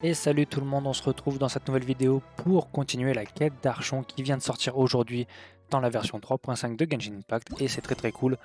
Et salut tout le monde, on se retrouve dans cette nouvelle vidéo pour continuer la quête d'archon qui vient de sortir aujourd'hui dans la version 3.5 de Genshin Impact et c'est très cool.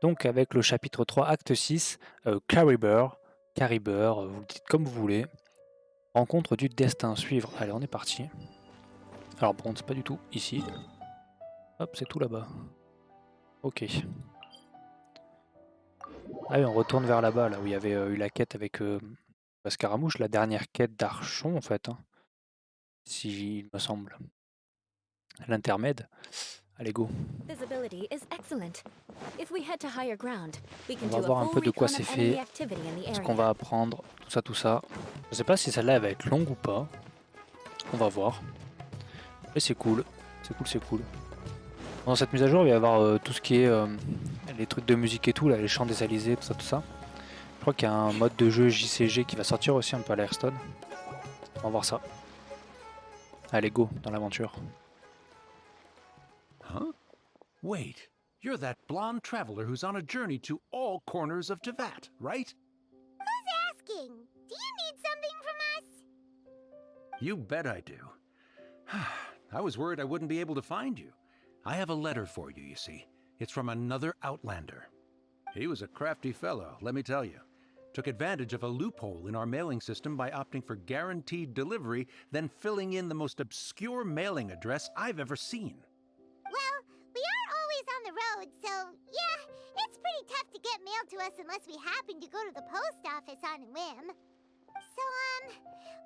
Donc avec le chapitre 3 acte 6, Caribert, vous le dites comme vous voulez, rencontre du destin à suivre. Allez on est parti. Alors bon c'est pas du tout ici, hop c'est tout là-bas. Ok. Ah oui on retourne vers là-bas là où il y avait eu la quête avec Scaramouche, la dernière quête d'archon en fait, hein, si il me semble. L'intermède. Allez go. Visibility is excellent. If we head to higher ground, we On can va do a voir un full peu de quoi recon c'est of enemy fait, activity in the ce qu'on area. va apprendre, tout ça, tout ça. Je sais pas si celle-là va être longue ou pas. On va voir. Mais c'est cool. C'est cool, c'est cool. Dans cette mise à jour, il va y avoir tout ce qui est les trucs de musique et tout, là, les chants des alizés, tout ça, tout ça. Je crois qu'il y a un mode de jeu JCG qui va sortir aussi un peu à l'Airstone. On va voir ça. Allez, go dans l'aventure. Huh? Wait, you're that blonde traveler who's on a journey to all corners of Tevat, right? Who's asking? Do you need something from us? You bet I do. I was worried I wouldn't be able to find you. I have a letter for you, you see. It's from another Outlander. He was a crafty fellow, let me tell you. Took advantage of a loophole in our mailing system by opting for guaranteed delivery, then filling in the most obscure mailing address I've ever seen. Well, we are always on the road, so yeah, it's pretty tough to get mail to us unless we happen to go to the post office on a whim. So,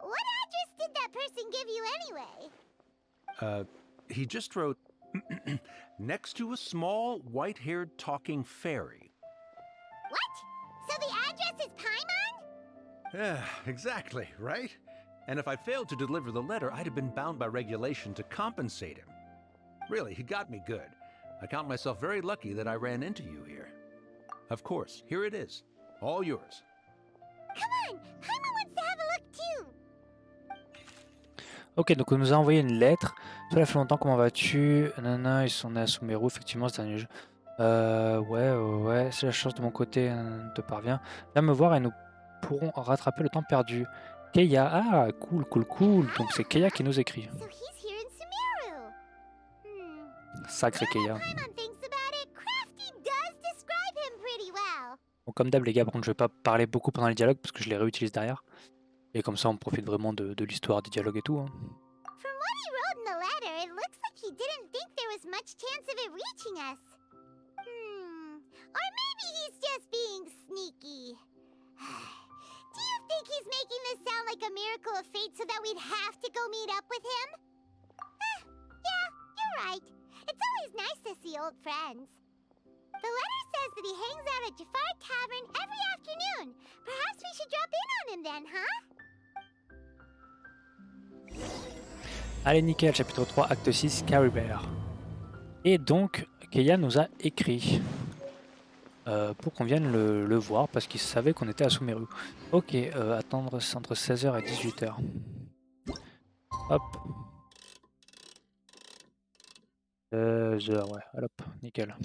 what address did that person give you anyway? He just wrote, next to a small, white-haired talking fairy. What? So the address is Paimon? Yeah, exactly, right? And if I failed to deliver the letter, I'd have been bound by regulation to compensate him. Really, he got me good. I count myself very lucky that I ran into you here. Of course, here it is. All yours. Come on, Paimon wants to have a look too. Ok, donc on nous a envoyé une lettre. Cela fait longtemps, comment vas-tu? Nana, ils sont nés à Sumeru, effectivement, ce dernier jeu. Ouais, c'est la chance de mon côté, te parvient. Viens me voir et nous pourrons rattraper le temps perdu. Kaeya, ah, cool. Donc c'est Kaeya qui nous écrit. So he's here in Sumeru. Sacré Kaeya. Paimon thinks about it. Crafty does describe him pretty well. Bon, comme d'hab, les gars, par contre, je vais pas parler beaucoup pendant les dialogues parce que je les réutilise derrière. Et comme ça, on profite vraiment de l'histoire, des dialogues et tout. Hein. From what he wrote in the letter, it looks like he didn't think there was much chance of it reaching us. Or maybe he's just being sneaky. Do you think he's making this sound like a miracle of fate so that we'd have to go meet up with him? Yeah, you're right. It's always nice to see old friends. The letter says that he hangs out at Jafar Tavern every afternoon. Perhaps we should drop in on him then, huh? Allez, nickel, chapitre 3, acte 6, Caribert. Et donc, Kaeya nous a écrit pour qu'on vienne le voir parce qu'il savait qu'on était à Sumeru. Ok, attendre entre 16h et 18h. Hop. 16h, ouais, hop, nickel.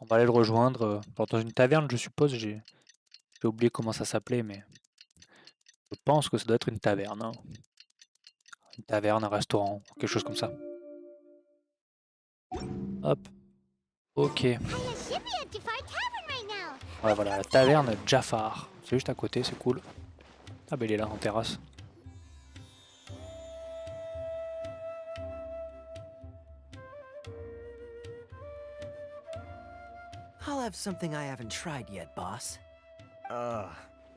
On va aller le rejoindre dans une taverne, je suppose. J'ai oublié comment ça s'appelait, mais je pense que ça doit être une taverne. Hein. Une taverne, un restaurant, quelque chose comme ça. Hop. Ok. Ouais, voilà, la taverne Jafar. C'est juste à côté, c'est cool. Ah bah il est là, en terrasse. I'll have something I haven't tried yet, boss.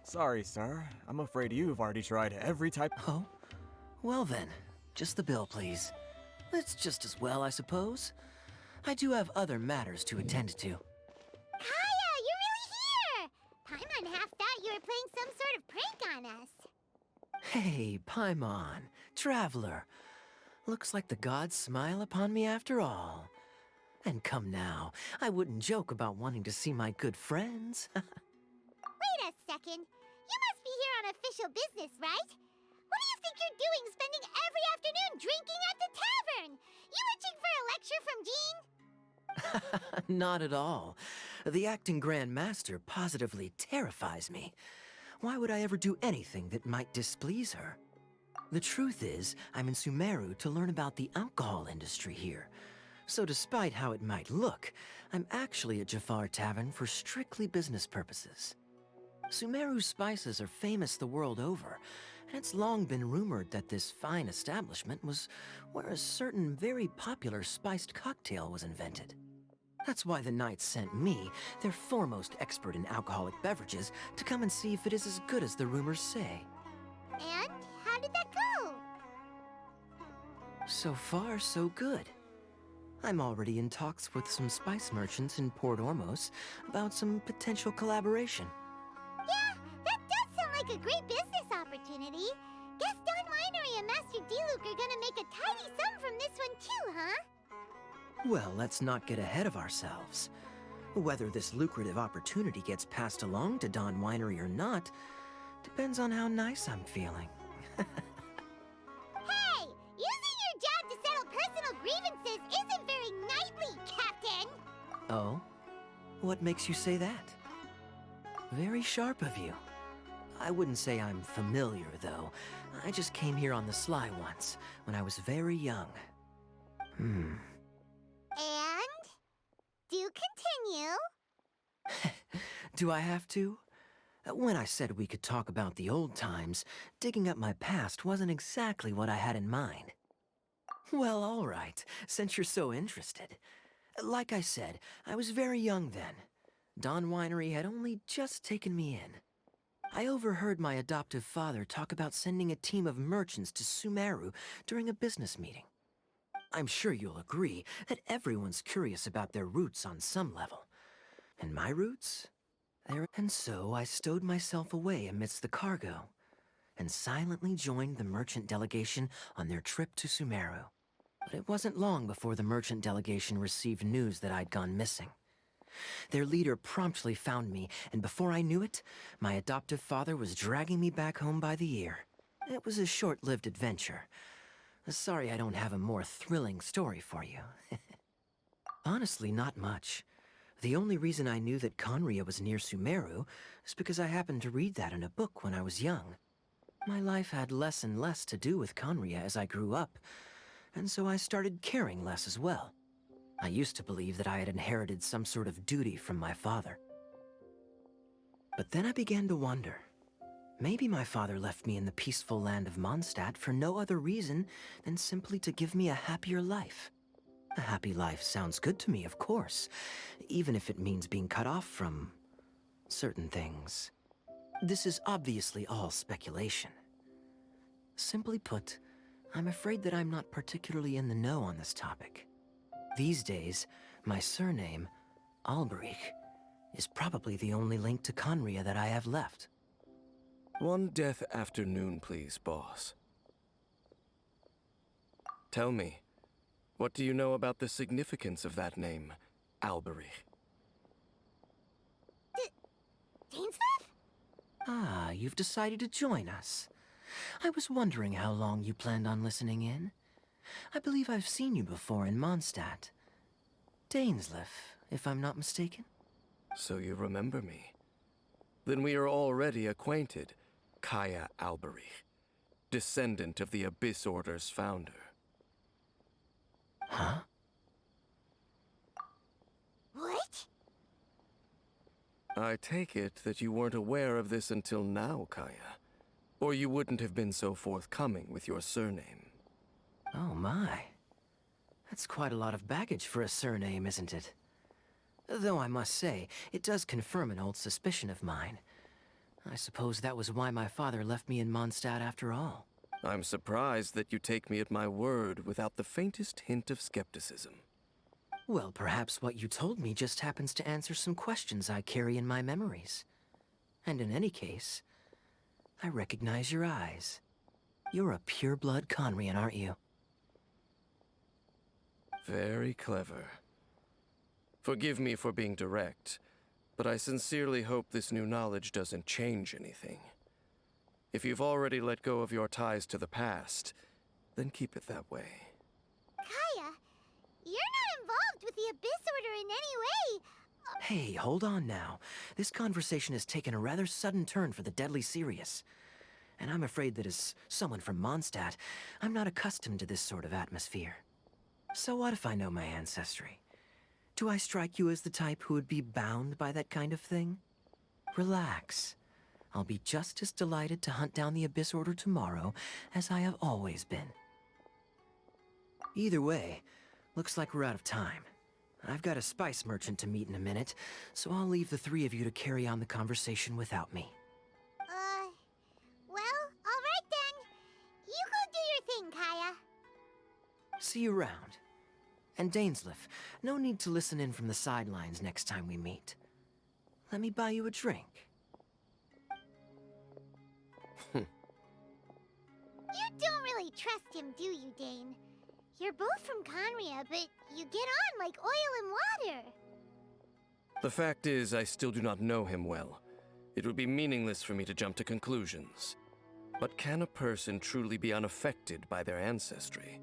Sorry, sir. I'm afraid you've already tried every type. Oh? Well then, just the bill, please. That's just as well, I suppose. I do have other matters to attend to. Kaeya, you're really here! Paimon half thought you were playing some sort of prank on us. Hey, Paimon, traveler. Looks like the gods smile upon me after all. And come now, I wouldn't joke about wanting to see my good friends. Wait a second. You must be here on official business, right? What do you think you're doing spending every afternoon drinking at the tavern? You itching for a lecture from Jean? Not at all. The acting Grand Master positively terrifies me. Why would I ever do anything that might displease her? The truth is, I'm in Sumeru to learn about the alcohol industry here. So despite how it might look, I'm actually at Jafar Tavern for strictly business purposes. Sumeru's spices are famous the world over, and it's long been rumored that this fine establishment was where a certain very popular spiced cocktail was invented. That's why the Knights sent me, their foremost expert in alcoholic beverages, to come and see if it is as good as the rumors say. And how did that go? So far, so good. I'm already in talks with some spice merchants in Port Ormos about some potential collaboration. Yeah, that does sound like a great business opportunity. Guess Don Winery and Master D-Luke are gonna make a tidy sum from this one too, huh? Well, let's not get ahead of ourselves. Whether this lucrative opportunity gets passed along to Don Winery or not depends on how nice I'm feeling. Hey! Using your job to settle personal grievances isn't very knightly, Captain! Oh? What makes you say that? Very sharp of you. I wouldn't say I'm familiar, though. I just came here on the sly once, when I was very young. And? Do continue. Do I have to? When I said we could talk about the old times, digging up my past wasn't exactly what I had in mind. Well, all right, since you're so interested. Like I said, I was very young then. Don Winery had only just taken me in. I overheard my adoptive father talk about sending a team of merchants to Sumeru during a business meeting. I'm sure you'll agree that everyone's curious about their roots on some level. And my roots? And so I stowed myself away amidst the cargo, and silently joined the merchant delegation on their trip to Sumeru. But it wasn't long before the merchant delegation received news that I'd gone missing. Their leader promptly found me, and before I knew it, my adoptive father was dragging me back home by the ear. It was a short-lived adventure. Sorry I don't have a more thrilling story for you. Honestly, not much. The only reason I knew that Conria was near Sumeru is because I happened to read that in a book when I was young. My life had less and less to do with Conria as I grew up, and so I started caring less as well. I used to believe that I had inherited some sort of duty from my father. But then I began to wonder. Maybe my father left me in the peaceful land of Mondstadt for no other reason than simply to give me a happier life. A happy life sounds good to me, of course, even if it means being cut off from certain things. This is obviously all speculation. Simply put, I'm afraid that I'm not particularly in the know on this topic. These days, my surname, Alberich, is probably the only link to Conria that I have left. One death afternoon, please, boss. Tell me, what do you know about the significance of that name, Alberich? Dainsleif? Ah, you've decided to join us. I was wondering how long you planned on listening in. I believe I've seen you before in Mondstadt. Dainsleif, if I'm not mistaken. So you remember me. Then we are already acquainted, Kaeya Alberich, descendant of the Abyss Order's founder. Huh? What? I take it that you weren't aware of this until now, Kaeya. Or you wouldn't have been so forthcoming with your surname. Oh my. That's quite a lot of baggage for a surname, isn't it? Though I must say, it does confirm an old suspicion of mine. I suppose that was why my father left me in Mondstadt after all. I'm surprised that you take me at my word without the faintest hint of skepticism. Well, perhaps what you told me just happens to answer some questions I carry in my memories. And in any case, I recognize your eyes. You're a pure-blood Conrian, aren't you? Very clever. Forgive me for being direct, but I sincerely hope this new knowledge doesn't change anything. If you've already let go of your ties to the past, then keep it that way. Kaeya, you're not involved with the Abyss Order in any way. Hey, hold on now. This conversation has taken a rather sudden turn for the deadly serious. And I'm afraid that as someone from Mondstadt, I'm not accustomed to this sort of atmosphere. So what if I know my ancestry? Do I strike you as the type who would be bound by that kind of thing? Relax. I'll be just as delighted to hunt down the Abyss Order tomorrow as I have always been. Either way, looks like we're out of time. I've got a spice merchant to meet in a minute, so I'll leave the three of you to carry on the conversation without me. Well, alright then. You go do your thing, Kaeya. See you around. And Dainsleif, no need to listen in from the sidelines next time we meet. Let me buy you a drink. You don't really trust him, do you, Dane? You're both from Conria, but you get on like oil and water. The fact is, I still do not know him well. It would be meaningless for me to jump to conclusions. But can a person truly be unaffected by their ancestry?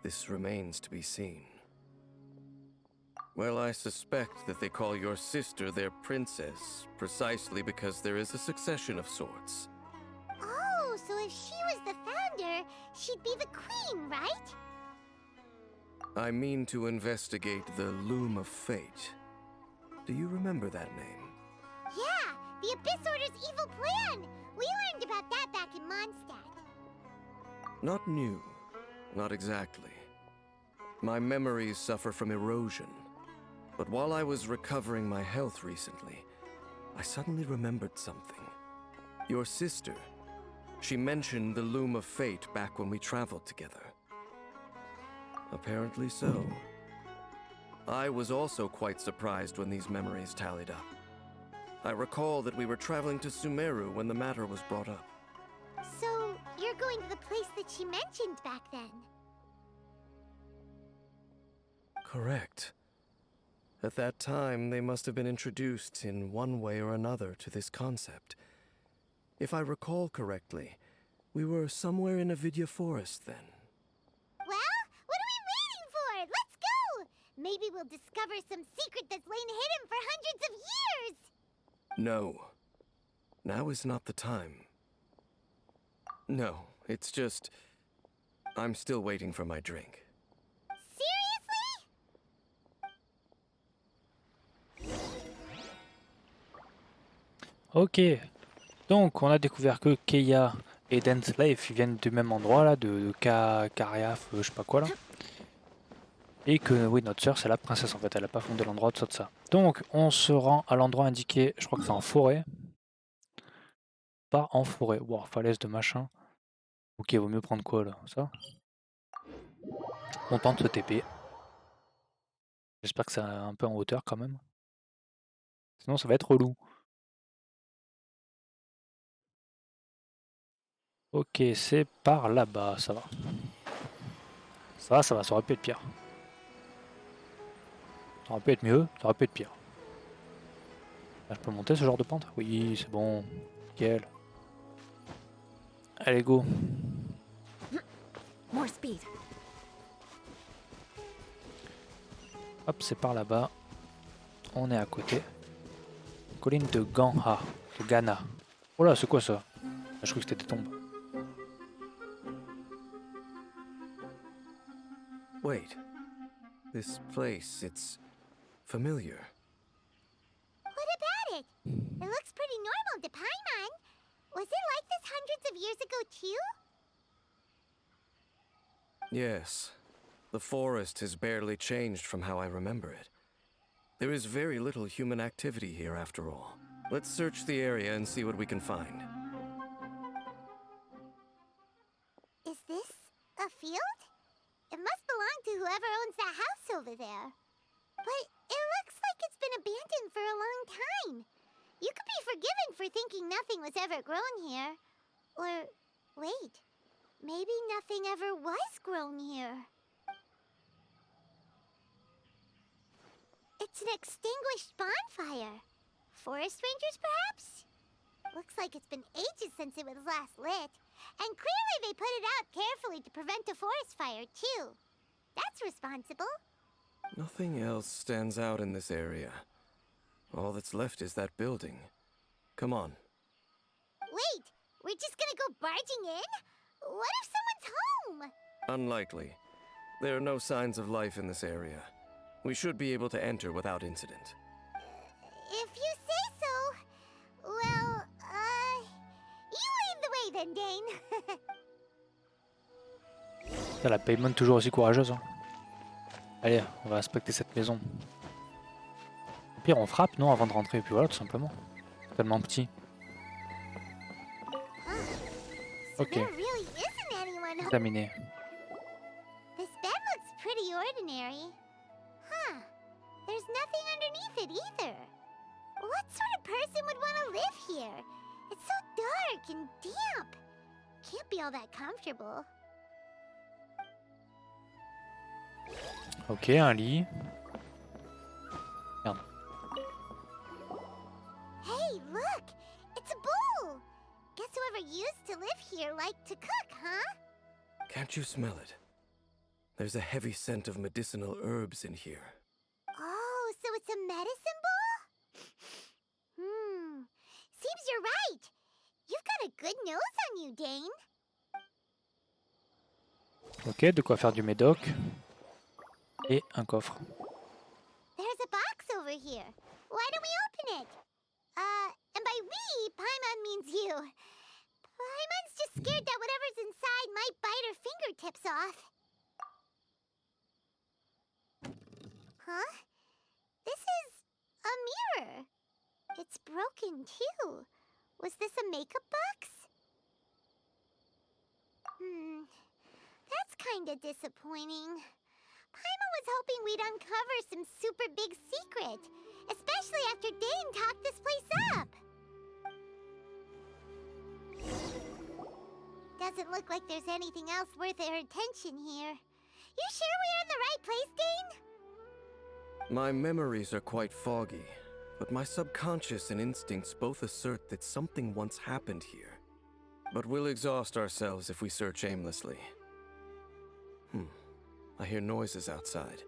This remains to be seen. Well, I suspect that they call your sister their princess, precisely because there is a succession of sorts. Oh, so if she was the founder, she'd be the queen, right? I mean to investigate the Loom of Fate. Do you remember that name? Yeah, the Abyss Order's evil plan! We learned about that back in Mondstadt. Not new. Not exactly. My memories suffer from erosion. But while I was recovering my health recently, I suddenly remembered something. Your sister. She mentioned the Loom of Fate back when we traveled together. Apparently so. I was also quite surprised when these memories tallied up. I recall that we were traveling to Sumeru when the matter was brought up. So, you're going to the place that she mentioned back then? Correct. At that time, they must have been introduced in one way or another to this concept. If I recall correctly, we were somewhere in Avidya Forest then. Well, what are we waiting for? Let's go! Maybe we'll discover some secret that's lain hidden for hundreds of years! No. Now is not the time. No, it's just... I'm still waiting for my drink. Ok, donc on a découvert que Kaeya et Dainsleif viennent du même endroit là, de Cariaf, je sais pas quoi là. Et que oui, notre sœur c'est la princesse en fait, elle a pas fondé l'endroit, tout ça. Donc on se rend à l'endroit indiqué, je crois que c'est en forêt. Pas en forêt, wow, falaise de machin. Ok, vaut mieux prendre quoi là, ça. On tente le TP. J'espère que c'est un peu en hauteur quand même. Sinon ça va être relou. Ok, c'est par là-bas, ça va. Ça va, ça aurait pu être pire. Ça aurait pu être mieux, ça aurait pu être pire. Là, je peux monter ce genre de pente? Oui, c'est bon. Nickel. Allez, go. More speed. Hop, c'est par là-bas. On est à côté. Colline de Ganha. De Ghana. Oh là, c'est quoi ça? Je crois que c'était des tombes. Wait. This place, it's familiar. What about it? It looks pretty normal to Paimon. Was it like this hundreds of years ago too? Yes. The forest has barely changed from how I remember it. There is very little human activity here after all. Let's search the area and see what we can find. Is this a field? It must belong to whoever owns that house over there. But it looks like it's been abandoned for a long time. You could be forgiven for thinking nothing was ever grown here. Or, wait, maybe nothing ever was grown here. It's an extinguished bonfire. Forest rangers, perhaps? Looks like it's been ages since it was last lit. And clearly they put it out carefully to prevent a forest fire, too. That's responsible. Nothing else stands out in this area. All that's left is that building. Come on. Wait, we're just gonna go barging in? What if someone's home? Unlikely. There are no signs of life in this area. We should be able to enter without incident. If you say so. Well, you lead the way then, Dane. Putain, la Paimon toujours aussi courageuse. Hein. Allez, on va inspecter cette maison. Au pire, on frappe, non, avant de rentrer, et puis voilà, tout simplement. C'est tellement petit. Ok, There really isn't anyone home. terminé. This bed looks pretty ordinary. Huh. There's nothing underneath it either. What sort of person would want to live here? It's so dark and damp. Can't be all that comfortable. Ok, un lit. Merde. Hey, look! It's a bowl! Guess whoever used to live here liked to cook, huh? Can't you smell it? There's a heavy scent of medicinal herbs in here. Oh, so it's a medicine bowl? Seems you're right. You've got a good nose on you, Dane. Ok, de quoi faire du médoc. Et un coffre. There's a box over here. Why don't we open it? And by we, Paimon means you. Paimon's just scared that whatever's inside might bite her fingertips off. Huh? This is a mirror. It's broken too. Was this a makeup box? That's kinda disappointing. Paimon was hoping we'd uncover some super big secret, especially after Dane talked this place up. Doesn't look like there's anything else worth our attention here. You sure we're in the right place, Dane? My memories are quite foggy, but my subconscious and instincts both assert that something once happened here. But we'll exhaust ourselves if we search aimlessly. I hear noises outside.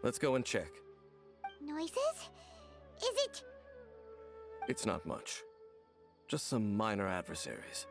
Let's go and check. Noises? Is it... It's not much. Just some minor adversaries.